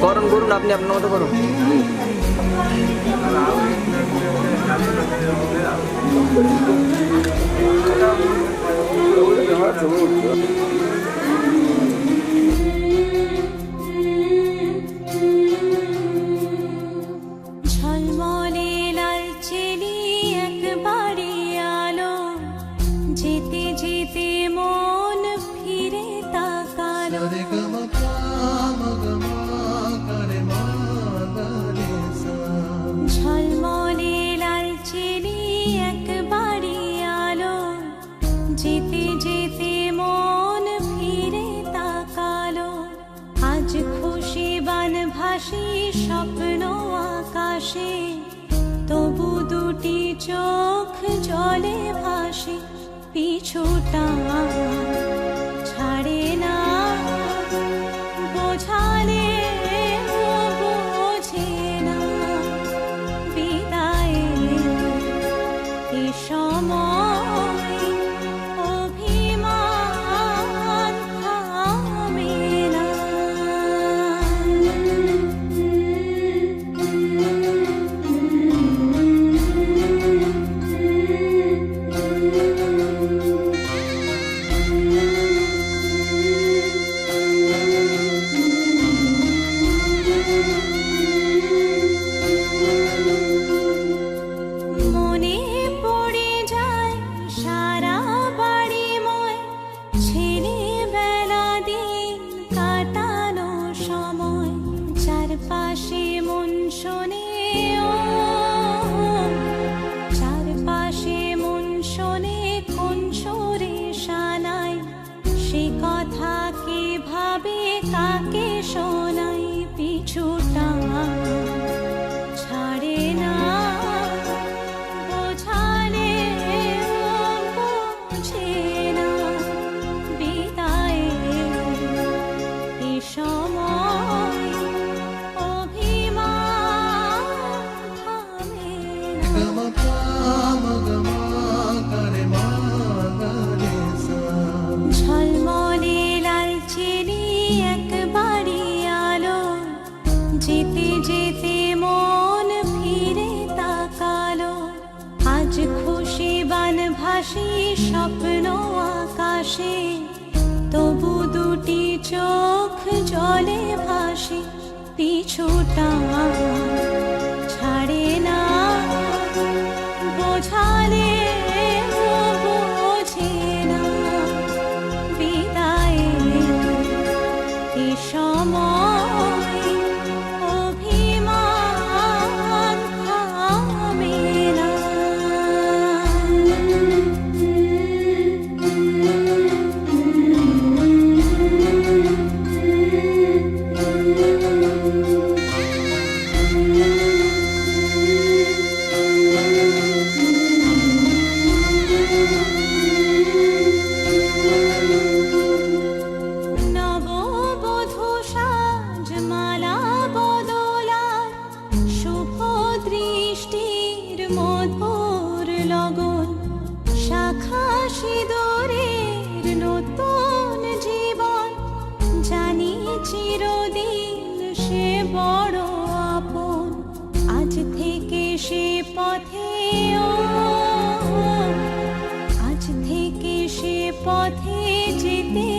করুন করুন, আপনি আপনার মতো করুন। ঝলমলে লাল চেলি একবারে আলো, যেতে যেতে মন ফিরে তাকালো। ঝলমলে লাল চেলি একবারে আলো, যেতে যেতে মন ফিরে তাকালো। আজ খুশি বান ভাসি স্বপ্ন আকাশে, তবু দুটি চোখ জলে ভাসে। পিছুটা ছাড়ে না, বোঝালে বোঝে না। বিদায়ের এ সময় অভিমান থামে না। মনে পড়ে যায় সারা বাড়িময় ছেলেবেলা দিন কাটানো সময়। চারপাশে মন শোনে ও, চারপাশে মন শোনে কোন সুরে শানাই। সে কথা কে ভাবে কাকে শোনাই। পিছুটা ছাড়ে না, বোঝালে বোঝে না। বিদায়ের এ সময় অভিমান থামে না। ঝলমলে লাল চেলি একবারে আলো, যেতে যেতে মন ফিরে তাকালো। আজ খুশি বান ভাসি স্বপ্ন আকাশে, তবু দুটি চোখ জলে ভাসে। পিছুটা ছাড়ে না, বোঝালে বোঝে না। বিদায়ের এ সময় অভিমান থামে না। নববধূ সাজমালা বদলার, শুভ দৃষ্টির মধুর লগন। শাখা সিঁদুরের নতুন জীবন, জানি চিরদিন সে বড় আপন। আজ থেকে সে পথে ও, আজ থেকে সে পথে যেতে